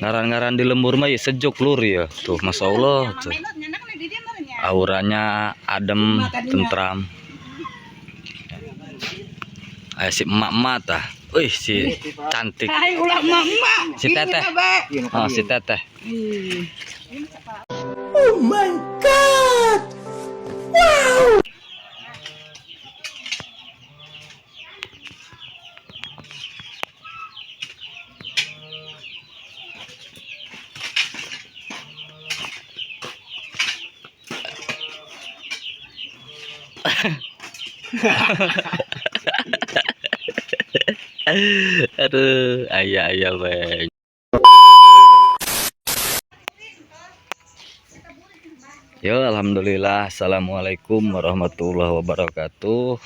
Ngaran-ngaran di lembur mah ya sejuk lur ya. Tuh Masya Allah tuh. Auranya adem, tentram. Si emak-emak tah. Wih, si cantik. Si teteh. Oh, si teteh. Oh my God! Wow! Aduh, ayah weh. Yo, alhamdulillah. Assalamualaikum warahmatullahi wabarakatuh.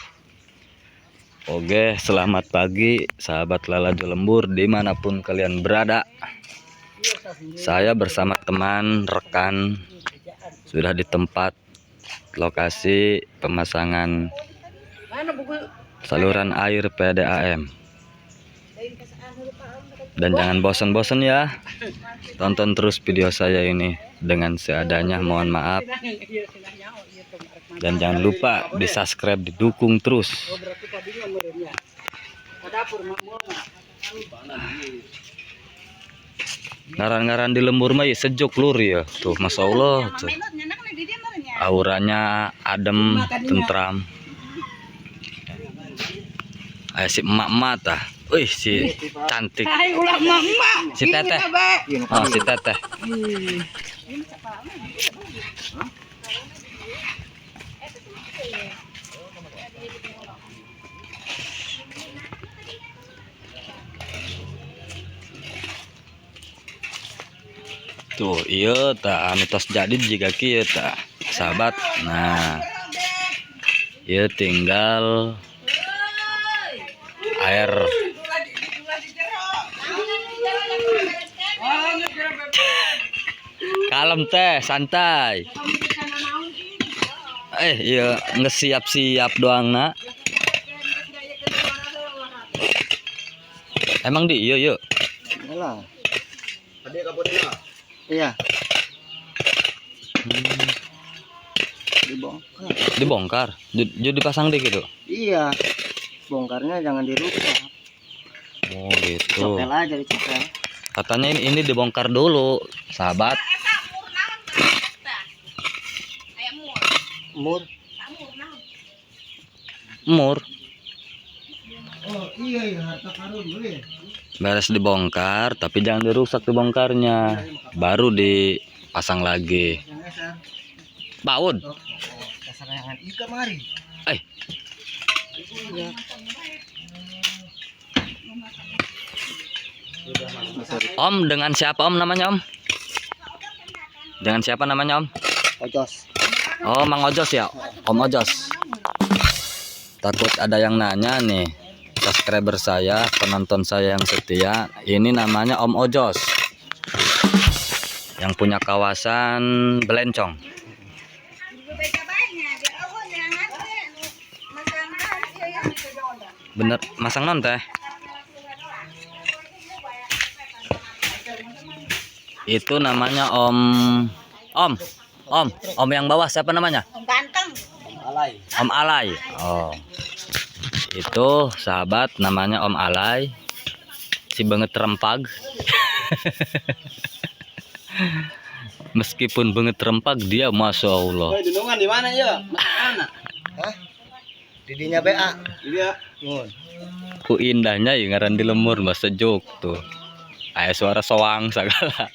Oke, selamat pagi sahabat Lalaju Lembur dimanapun kalian berada. Saya bersama teman rekan sudah di tempat lokasi pemasangan saluran air PDAM. Dan jangan bosan-bosan ya, tonton terus video saya ini dengan seadanya, mohon maaf. Dan jangan lupa di subscribe, didukung terus. Ngaran-ngaran di lembur mah ya sejuk lur ya. Tuh Masya Allah tuh. Auranya adem, tentram. Si emak-emak tah. Wih, si cantik. Si teteh. Oh, si teteh. Tuh, iya tak mitos jadi jika kieu tak sahabat. Nah, iya tinggal air. Kalem teh, santai. Iya ngesiap-siap doang nak. Emang di iya yuk. Iyalah. Adik kapotnya. Iya. Dibongkar. Dibongkar. Jadi dipasang deh gitu. Iya. Bongkarnya jangan dirusak. Oh gitu. Copel aja dicopel. Katanya ini dibongkar dulu, sahabat. Mur. Mur. Oh iya harta karun boleh. Beres dibongkar, tapi jangan dirusak dibongkarnya. Baru dipasang lagi. Baun. Kesayangan Ika mari. Om, dengan siapa Om namanya Om? Dengan siapa namanya Om? Ojos. Oh, Mang Ojos ya? Om Ojos. Takut ada yang nanya nih, subscriber saya, penonton saya yang setia, ini namanya Om Ojos, yang punya kawasan Belencong. Bener, masang non teh? Itu namanya Om yang bawah siapa namanya? Om Ganteng. Alay. Om Alay. Oh. Itu sahabat namanya Om Alay. Si banget rempag. Meskipun banget rempag dia Masya Allah. Dunungan di mana ya? Mana? Hah? Didinya BA. Iya. Ku indahnya ya ngaran di lembur mas sejuk tuh. Aya suara soang segala.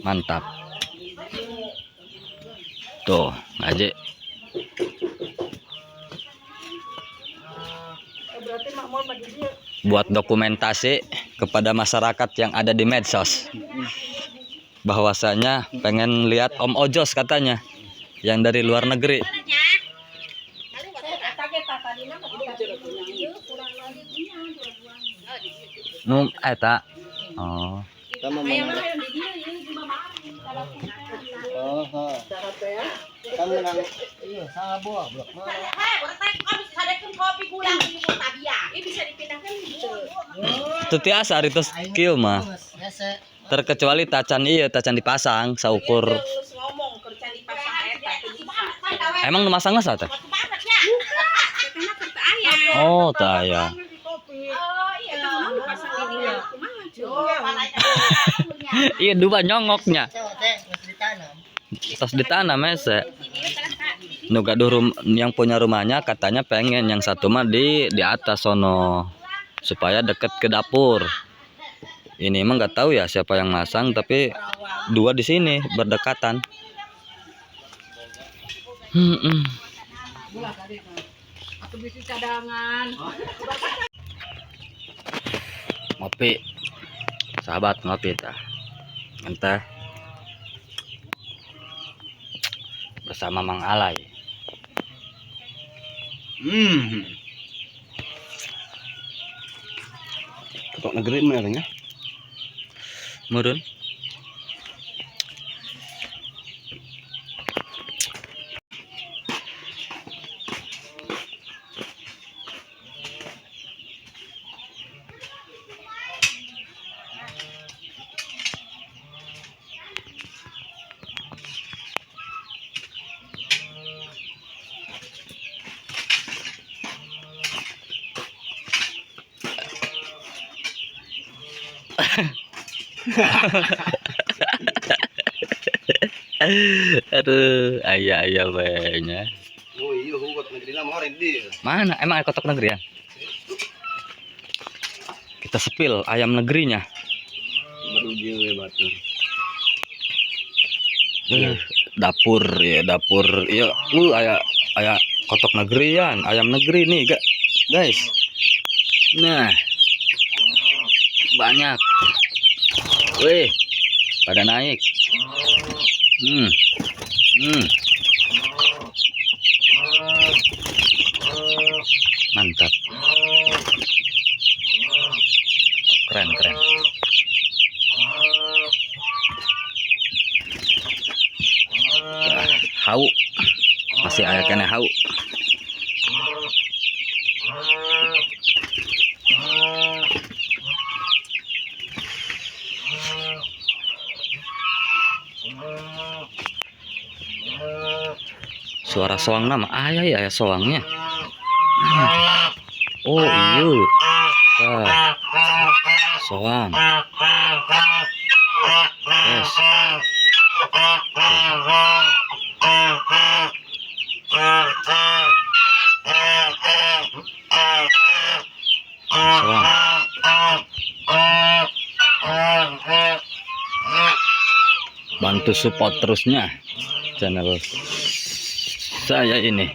Mantap. Tuh, aja. Buat dokumentasi kepada masyarakat yang ada di medsos. Bahwasanya pengen lihat Om Ojos katanya yang dari luar negeri. Eta. Oh. Kamu nang iya sabo blok mana? Bisa dipindahkan gitu. Itu tiasa itu skill mah. Biasa. Terkecuali tacan dipasang saukur. Ngomong kerja di pasar eta teh bisa. Emang nu masangna sa teh? Banget ya. Karena kerja ayah. Oh, tah aya. Oh iya tahu di pasar ini ya. Kumaha cuy. Iya dua nyongoknya. Cewek teh geus ditanam. Terus ditanam ese. Nu gaduh yang punya rumahnya katanya pengen yang satu mah di atas sono supaya deket ke dapur. Ini emang nggak tahu ya siapa yang masang tapi dua di sini berdekatan. Aku bisa cadangan. Ngopi, sahabat ngopi tah. Entah bersama Mang Alay. Ketok negeri mana? Murun. Aduh, ayah banyak. Oh iya, hugot negeri lama orang di. Mana? Emang ada kotak negeri ya? Kita sepil ayam negerinya. Baru jiwe batur. Dapur ya, dapur. Iya, ayah kotak negerian, ayam negeri nih, guys. Nah, banyak. Wih, pada naik. Mantap. Keren. Hau. Masih aya kena hau. Suara soang nama ayah ya soangnya. Oh iya. Soang. Yes. Soang. Bantu support terusnya channel saya ini.